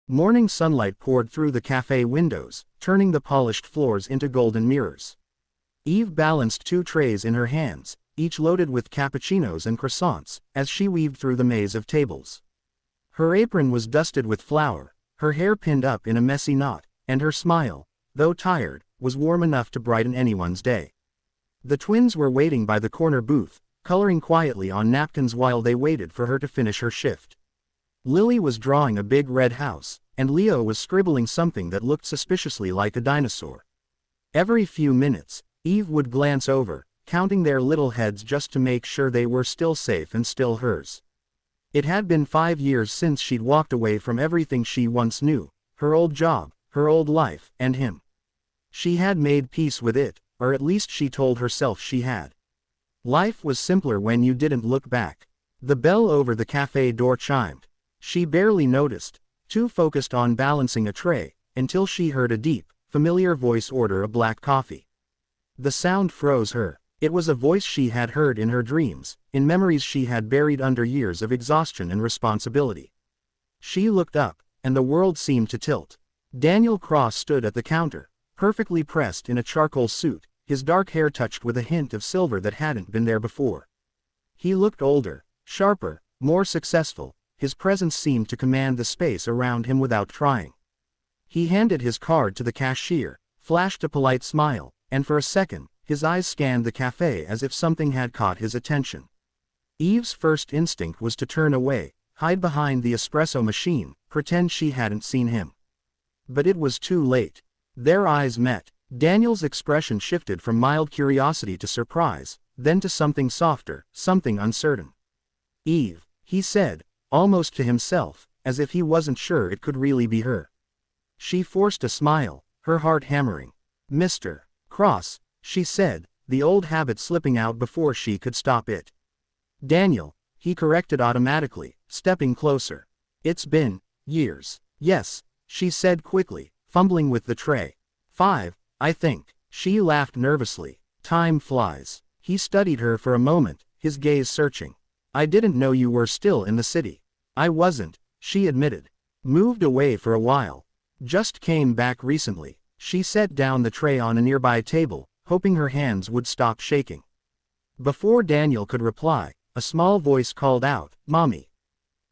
Morning sunlight poured through the cafe windows, turning the polished floors into golden mirrors. Eve balanced two trays in her hands, each loaded with cappuccinos and croissants, as she weaved through the maze of tables. Her apron was dusted with flour, her hair pinned up in a messy knot, and her smile, though tired, was warm enough to brighten anyone's day. The twins were waiting by the corner booth, coloring quietly on napkins while they waited for her to finish her shift. Lily was drawing a big red house, and Leo was scribbling something that looked suspiciously like a dinosaur. Every few minutes, Eve would glance over, counting their little heads just to make sure they were still safe and still hers. It had been 5 years since she'd walked away from everything she once knew, her old job, her old life, and him. She had made peace with it, or at least she told herself she had. Life was simpler when you didn't look back. The bell over the cafe door chimed. She barely noticed, too focused on balancing a tray, until she heard a deep, familiar voice order a black coffee. The sound froze her. It was a voice she had heard in her dreams, in memories she had buried under years of exhaustion and responsibility. She looked up, and the world seemed to tilt. Daniel Cross stood at the counter, perfectly pressed in a charcoal suit, his dark hair touched with a hint of silver that hadn't been there before. He looked older, sharper, more successful. His presence seemed to command the space around him without trying. He handed his card to the cashier, flashed a polite smile, and for a second, his eyes scanned the cafe as if something had caught his attention. Eve's first instinct was to turn away, hide behind the espresso machine, pretend she hadn't seen him. But it was too late. Their eyes met. Daniel's expression shifted from mild curiosity to surprise, then to something softer, something uncertain. "Eve," he said, almost to himself, as if he wasn't sure it could really be her. She forced a smile, her heart hammering. "Mr. Cross," she said, the old habit slipping out before she could stop it. "Daniel," he corrected automatically, stepping closer. "It's been years." "Yes," she said quickly, fumbling with the tray. 5, I think." She laughed nervously. "Time flies." He studied her for a moment, his gaze searching. "I didn't know you were still in the city." "I wasn't," she admitted. "Moved away for a while. Just came back recently." She set down the tray on a nearby table, hoping her hands would stop shaking. Before Daniel could reply, a small voice called out, "Mommy."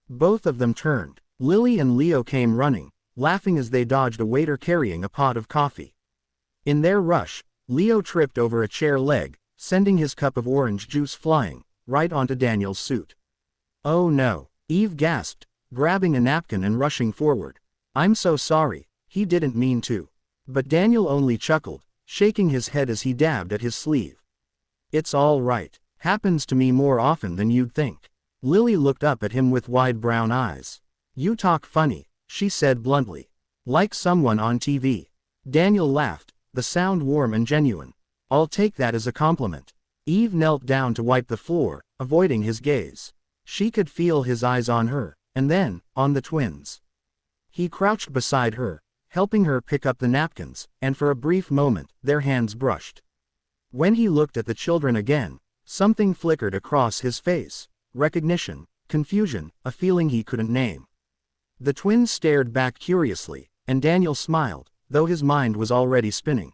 Both of them turned. Lily and Leo came running, laughing as they dodged a waiter carrying a pot of coffee. In their rush, Leo tripped over a chair leg, sending his cup of orange juice flying, right onto Daniel's suit. "Oh no," Eve gasped, grabbing a napkin and rushing forward. "I'm so sorry, he didn't mean to." But Daniel only chuckled, shaking his head as he dabbed at his sleeve. "It's all right. Happens to me more often than you'd think." Lily looked up at him with wide brown eyes. "You talk funny," she said bluntly. "Like someone on TV." Daniel laughed, the sound warm and genuine. "I'll take that as a compliment." Eve knelt down to wipe the floor, avoiding his gaze. She could feel his eyes on her, and then, on the twins. He crouched beside her, helping her pick up the napkins, and for a brief moment, their hands brushed. When he looked at the children again, something flickered across his face. Recognition, confusion, a feeling he couldn't name. The twins stared back curiously, and Daniel smiled, though his mind was already spinning.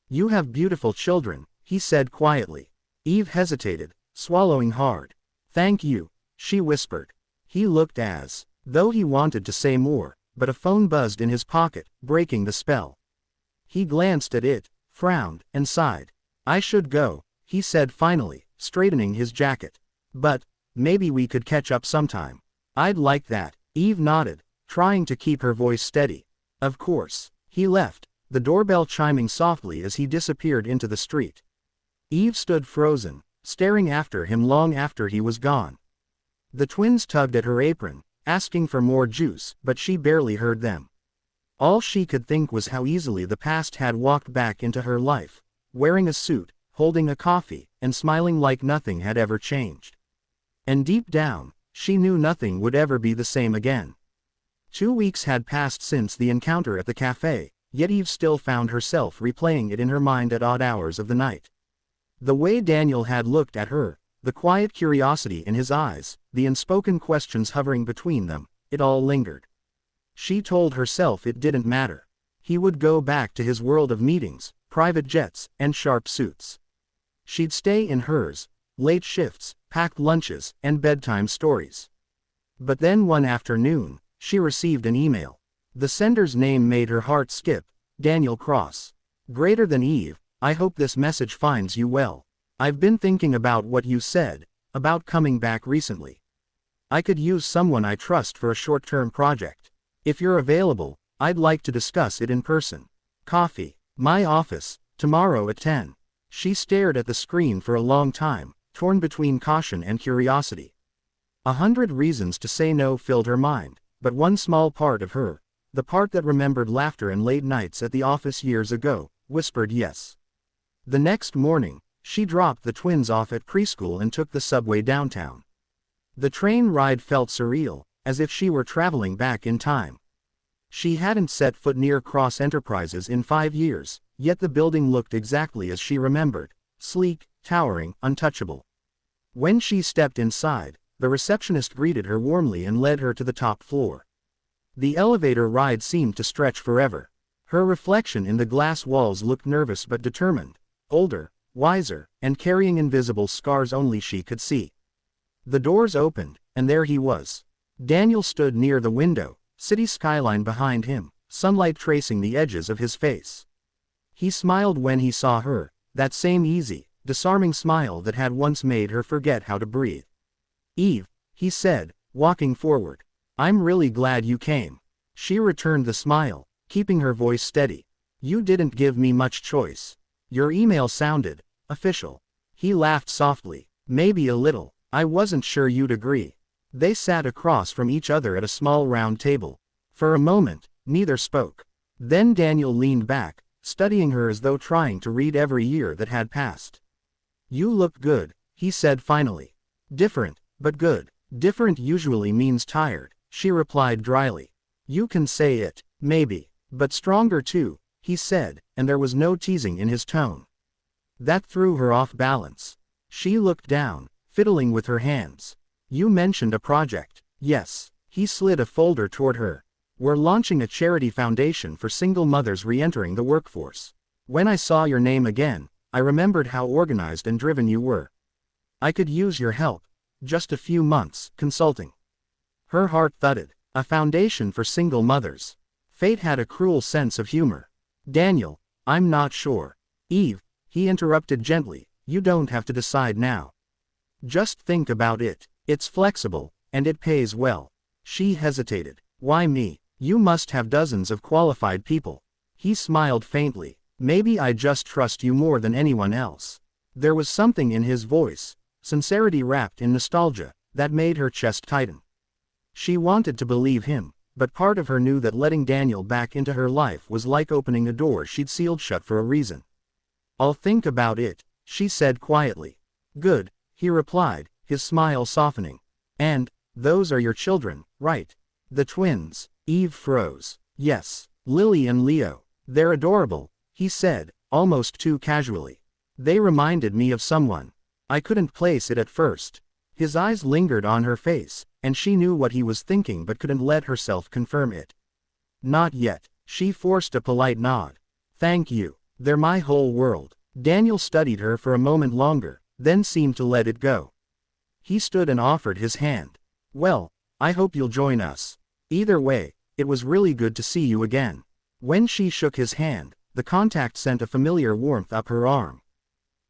"You have beautiful children," he said quietly. Eve hesitated, swallowing hard. "Thank you," she whispered. He looked as though he wanted to say more, but a phone buzzed in his pocket, breaking the spell. He glanced at it, frowned, and sighed. "I should go," he said finally, straightening his jacket. "But maybe we could catch up sometime." "I'd like that," Eve nodded, trying to keep her voice steady. "Of course." He left, the doorbell chiming softly as he disappeared into the street. Eve stood frozen, staring after him long after he was gone. The twins tugged at her apron, asking for more juice, but she barely heard them. All she could think was how easily the past had walked back into her life, wearing a suit, holding a coffee, and smiling like nothing had ever changed. And deep down, she knew nothing would ever be the same again. 2 weeks had passed since the encounter at the cafe, yet Eve still found herself replaying it in her mind at odd hours of the night. The way Daniel had looked at her, the quiet curiosity in his eyes, the unspoken questions hovering between them, it all lingered. She told herself it didn't matter. He would go back to his world of meetings, private jets, and sharp suits. She'd stay in hers, late shifts, packed lunches, and bedtime stories. But then one afternoon, she received an email. The sender's name made her heart skip, Daniel Cross. Greater than Eve, I hope this message finds you well. I've been thinking about what you said, about coming back recently. I could use someone I trust for a short-term project. If you're available, I'd like to discuss it in person. Coffee. My office, tomorrow at 10. She stared at the screen for a long time, torn between caution and curiosity. 100 reasons to say no filled her mind, but one small part of her, the part that remembered laughter and late nights at the office years ago, whispered yes. The next morning, she dropped the twins off at preschool and took the subway downtown. The train ride felt surreal, as if she were traveling back in time. She hadn't set foot near Cross Enterprises in 5 years, yet the building looked exactly as she remembered, sleek, towering, untouchable. When she stepped inside, the receptionist greeted her warmly and led her to the top floor. The elevator ride seemed to stretch forever. Her reflection in the glass walls looked nervous but determined, older, wiser, and carrying invisible scars only she could see. The doors opened, and there he was. Daniel stood near the window, city skyline behind him, sunlight tracing the edges of his face. He smiled when he saw her, that same easy, disarming smile that had once made her forget how to breathe. Eve, he said, walking forward. I'm really glad you came. She returned the smile, keeping her voice steady. You didn't give me much choice. Your email sounded official. He laughed softly. Maybe a little. I wasn't sure you'd agree. They sat across from each other at a small round table. For a moment, neither spoke. Then Daniel leaned back, studying her as though trying to read every year that had passed. You look good, he said finally. Different, but good. Different usually means tired, she replied dryly. You can say it, maybe. But stronger too, he said, and there was no teasing in his tone. That threw her off balance. She looked down, fiddling with her hands. You mentioned a project. Yes. He slid a folder toward her. We're launching a charity foundation for single mothers re-entering the workforce. When I saw your name again, I remembered how organized and driven you were. I could use your help. Just a few months, consulting. Her heart thudded. A foundation for single mothers. Fate had a cruel sense of humor. Daniel, I'm not sure. Eve, he interrupted gently, you don't have to decide now. Just think about it. It's flexible, and it pays well. She hesitated. Why me? You must have dozens of qualified people. He smiled faintly. Maybe I just trust you more than anyone else. There was something in his voice, sincerity wrapped in nostalgia, that made her chest tighten. She wanted to believe him, but part of her knew that letting Daniel back into her life was like opening a door she'd sealed shut for a reason. I'll think about it, she said quietly. Good, he replied, his smile softening. And, those are your children, right? The twins. Eve froze. Yes, Lily and Leo. They're adorable, he said, almost too casually. They reminded me of someone. I couldn't place it at first. His eyes lingered on her face, and she knew what he was thinking but couldn't let herself confirm it. Not yet, she forced a polite nod. Thank you. They're my whole world. Daniel studied her for a moment longer, then seemed to let it go. He stood and offered his hand. Well, I hope you'll join us. Either way, it was really good to see you again. When she shook his hand, the contact sent a familiar warmth up her arm.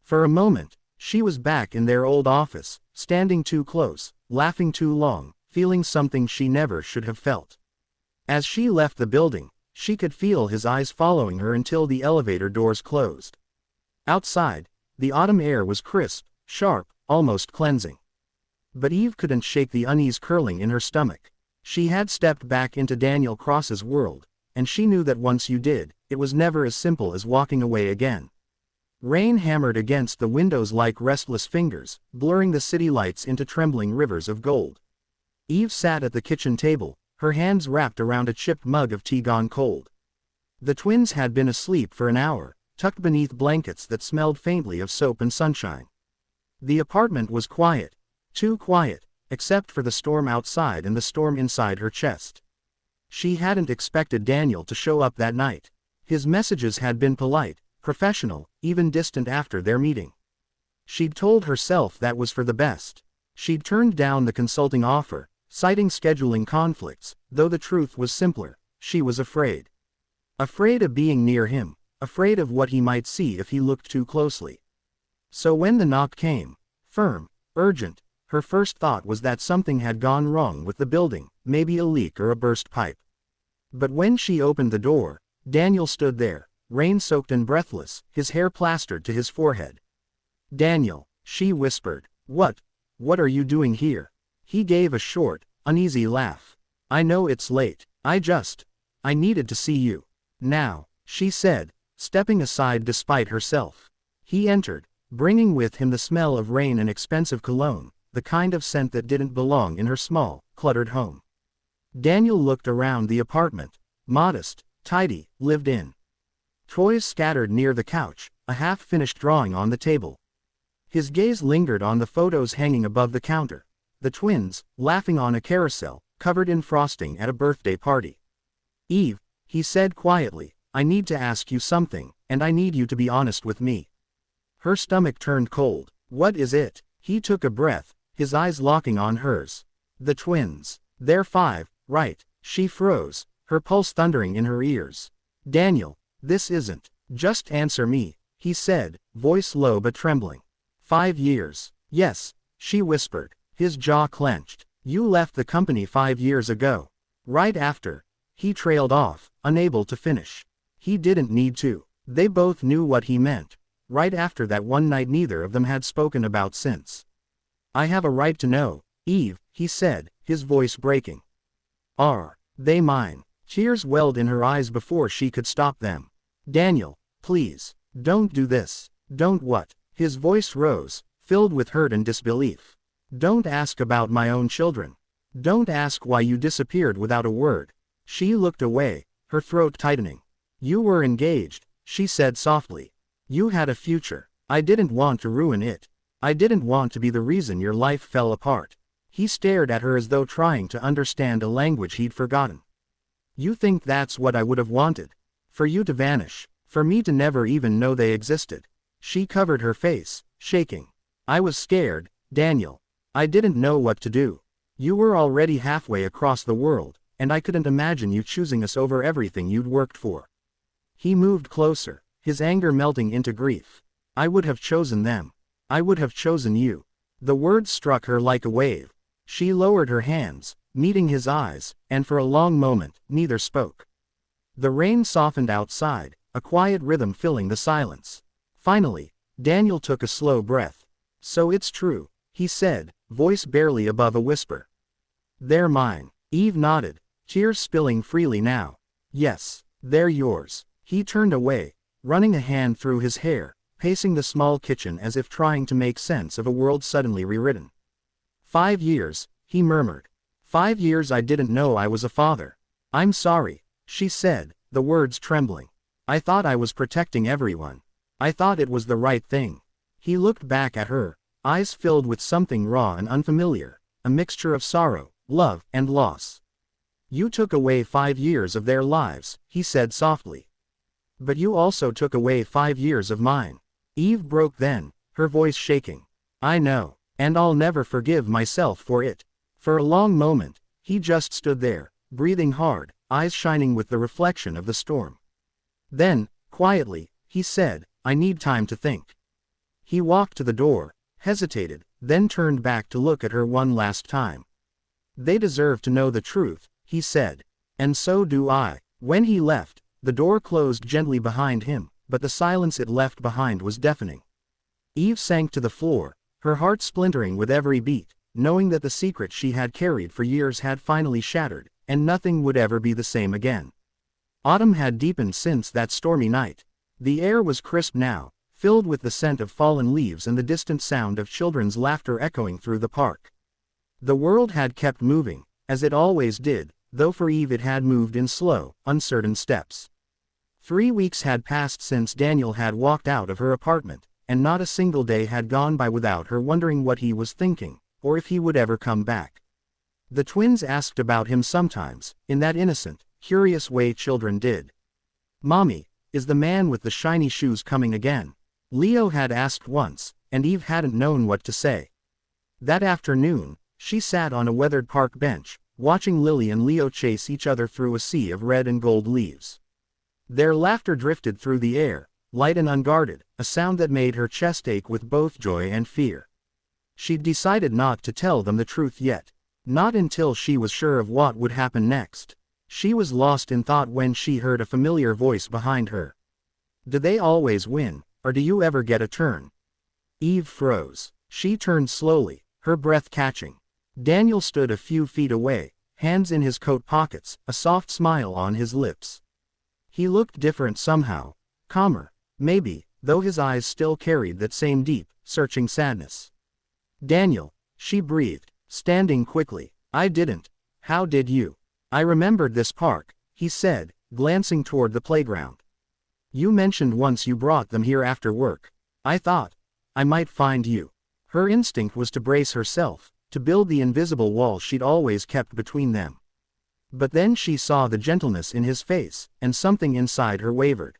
For a moment, she was back in their old office, standing too close, laughing too long, feeling something she never should have felt. As she left the building, she could feel his eyes following her until the elevator doors closed. Outside, the autumn air was crisp, sharp, almost cleansing. But Eve couldn't shake the unease curling in her stomach. She had stepped back into Daniel Cross's world, and she knew that once you did, it was never as simple as walking away again. Rain hammered against the windows like restless fingers, blurring the city lights into trembling rivers of gold. Eve sat at the kitchen table, her hands wrapped around a chipped mug of tea gone cold. The twins had been asleep for an hour, tucked beneath blankets that smelled faintly of soap and sunshine. The apartment was quiet, too quiet, except for the storm outside and the storm inside her chest. She hadn't expected Daniel to show up that night. His messages had been polite, professional, even distant after their meeting. She'd told herself that was for the best. She'd turned down the consulting offer, citing scheduling conflicts, though the truth was simpler. She was afraid. Afraid of being near him, afraid of what he might see if he looked too closely. So when the knock came, firm, urgent, her first thought was that something had gone wrong with the building, maybe a leak or a burst pipe. But when she opened the door, Daniel stood there, rain-soaked and breathless, his hair plastered to his forehead. "Daniel," she whispered, What are you doing here?" He gave a short, uneasy laugh. "I know it's late. I needed to see you." "Now," she said, stepping aside despite herself. He entered, bringing with him the smell of rain and expensive cologne, the kind of scent that didn't belong in her small, cluttered home. Daniel looked around the apartment. Modest, tidy, lived in. Toys scattered near the couch, a half-finished drawing on the table. His gaze lingered on the photos hanging above the counter. The twins, laughing on a carousel, covered in frosting at a birthday party. "Eve," he said quietly, "I need to ask you something, and I need you to be honest with me." Her stomach turned cold. "What is it?" He took a breath, his eyes locking on hers. "The twins. They're 5, right?" She froze, her pulse thundering in her ears. "Daniel, this isn't. Just answer me," he said, voice low but trembling. 5 years. "Yes," she whispered, his jaw clenched. "You left the company 5 years ago." "Right after." He trailed off, unable to finish. He didn't need to. They both knew what he meant. Right after that one night neither of them had spoken about since. "I have a right to know, Eve," he said, his voice breaking. "Are they mine?" Tears welled in her eyes before she could stop them. "Daniel, please, don't do this." "Don't what?" His voice rose, filled with hurt and disbelief. "Don't ask about my own children. Don't ask why you disappeared without a word." She looked away, her throat tightening. "You were engaged," she said softly. "You had a future. I didn't want to ruin it. I didn't want to be the reason your life fell apart." He stared at her as though trying to understand a language he'd forgotten. "You think that's what I would have wanted? For you to vanish, for me to never even know they existed?" She covered her face, shaking. "I was scared, Daniel. I didn't know what to do. You were already halfway across the world, and I couldn't imagine you choosing us over everything you'd worked for." He moved closer, his anger melting into grief. "I would have chosen them. I would have chosen you." The words struck her like a wave. She lowered her hands, meeting his eyes, and for a long moment, neither spoke. The rain softened outside, a quiet rhythm filling the silence. Finally, Daniel took a slow breath. "So it's true," he said, voice barely above a whisper. "They're mine." Eve nodded, tears spilling freely now. "Yes, they're yours." He turned away, running a hand through his hair, pacing the small kitchen as if trying to make sense of a world suddenly rewritten. 5 years, he murmured. 5 years I didn't know I was a father. "I'm sorry," she said, the words trembling. "I thought I was protecting everyone. I thought it was the right thing." He looked back at her, eyes filled with something raw and unfamiliar, a mixture of sorrow, love, and loss. "You took away 5 years of their lives," he said softly. "But you also took away 5 years of mine." Eve broke then, her voice shaking. "I know, and I'll never forgive myself for it." For a long moment, he just stood there, breathing hard, eyes shining with the reflection of the storm. Then, quietly, he said, "I need time to think." He walked to the door, hesitated, then turned back to look at her one last time. "They deserve to know the truth," he said. "And so do I." When he left, the door closed gently behind him, but the silence it left behind was deafening. Eve sank to the floor, her heart splintering with every beat, knowing that the secret she had carried for years had finally shattered, and nothing would ever be the same again. Autumn had deepened since that stormy night. The air was crisp now, filled with the scent of fallen leaves and the distant sound of children's laughter echoing through the park. The world had kept moving, as it always did, though for Eve it had moved in slow, uncertain steps. 3 weeks had passed since Daniel had walked out of her apartment, and not a single day had gone by without her wondering what he was thinking, or if he would ever come back. The twins asked about him sometimes, in that innocent, curious way children did. "Mommy, is the man with the shiny shoes coming again?" Leo had asked once, and Eve hadn't known what to say. That afternoon, she sat on a weathered park bench, watching Lily and Leo chase each other through a sea of red and gold leaves. Their laughter drifted through the air, light and unguarded, a sound that made her chest ache with both joy and fear. She'd decided not to tell them the truth yet. Not until she was sure of what would happen next. She was lost in thought when she heard a familiar voice behind her. "Do they always win, or do you ever get a turn?" Eve froze. She turned slowly, her breath catching. Daniel stood a few feet away, hands in his coat pockets, a soft smile on his lips. He looked different somehow, calmer, maybe, though his eyes still carried that same deep, searching sadness. "Daniel," she breathed, standing quickly. "I didn't. How did you?" "I remembered this park," he said, glancing toward the playground. "You mentioned once you brought them here after work. I thought I might find you." Her instinct was to brace herself, to build the invisible wall she'd always kept between them. But then she saw the gentleness in his face, and something inside her wavered.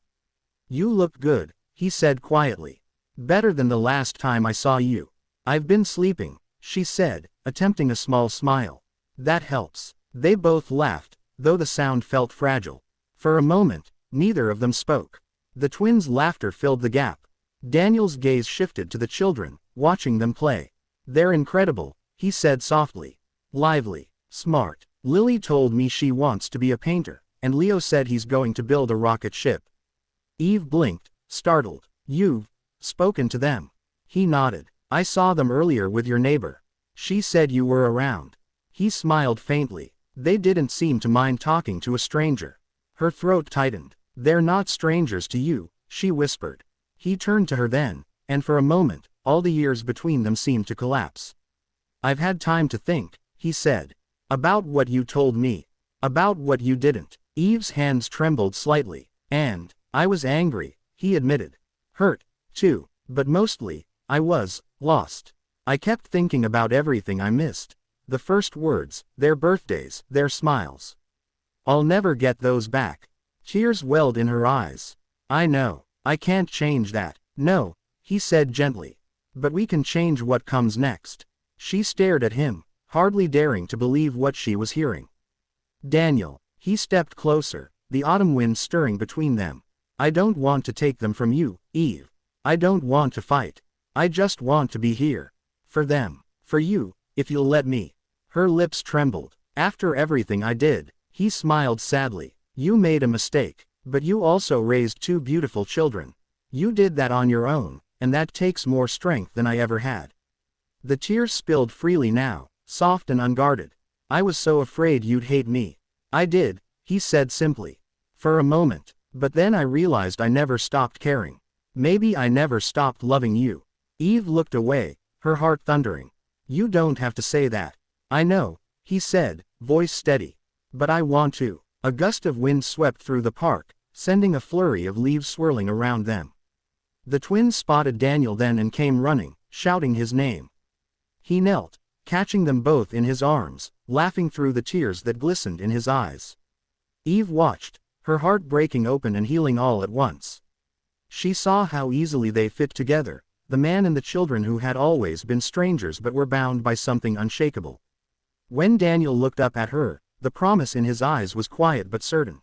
"You look good," he said quietly. "Better than the last time I saw you." "I've been sleeping," she said, attempting a small smile. "That helps." They both laughed, though the sound felt fragile. For a moment, neither of them spoke. The twins' laughter filled the gap. Daniel's gaze shifted to the children, watching them play. "They're incredible," he said softly. "Lively, smart. Lily told me she wants to be a painter, and Leo said he's going to build a rocket ship." Eve blinked, startled. "You've spoken to them?" He nodded. "I saw them earlier with your neighbor. She said you were around." He smiled faintly. They didn't seem to mind talking to a stranger. Her throat tightened. "They're not strangers to you," she whispered. He turned to her then, and for a moment, all the years between them seemed to collapse. "I've had time to think," he said. "About what you told me. About what you didn't." Eve's hands trembled slightly. "And I was angry," he admitted. "Hurt, too, but mostly, I was lost. I kept thinking about everything I missed. The first words, their birthdays, their smiles. I'll never get those back." Tears welled in her eyes. "I know. I can't change that." "No," he said gently. "But we can change what comes next." She stared at him, hardly daring to believe what she was hearing. "Daniel." He stepped closer, the autumn wind stirring between them. "I don't want to take them from you, Eve. I don't want to fight. I just want to be here. For them. For you, if you'll let me." Her lips trembled. "After everything I did," he smiled sadly. "You made a mistake, but you also raised two beautiful children. You did that on your own, and that takes more strength than I ever had." The tears spilled freely now, soft and unguarded. "I was so afraid you'd hate me." "I did," he said simply. "For a moment. But then I realized I never stopped caring. Maybe I never stopped loving you." Eve looked away, her heart thundering. "You don't have to say that." "I know," he said, voice steady. "But I want to." A gust of wind swept through the park, sending a flurry of leaves swirling around them. The twins spotted Daniel then and came running, shouting his name. He knelt, catching them both in his arms, laughing through the tears that glistened in his eyes. Eve watched, her heart breaking open and healing all at once. She saw how easily they fit together, the man and the children who had always been strangers but were bound by something unshakable. When Daniel looked up at her, the promise in his eyes was quiet but certain.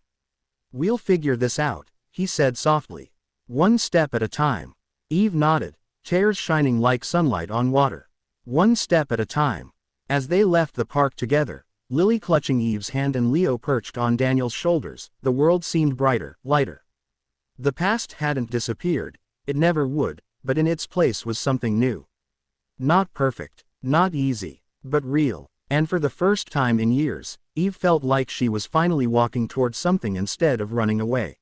"We'll figure this out," he said softly. "One step at a time." Eve nodded, tears shining like sunlight on water. One step at a time. As they left the park together, Lily clutching Eve's hand and Leo perched on Daniel's shoulders, the world seemed brighter, lighter. The past hadn't disappeared, it never would, but in its place was something new. Not perfect, not easy, but real. And for the first time in years, Eve felt like she was finally walking toward something instead of running away.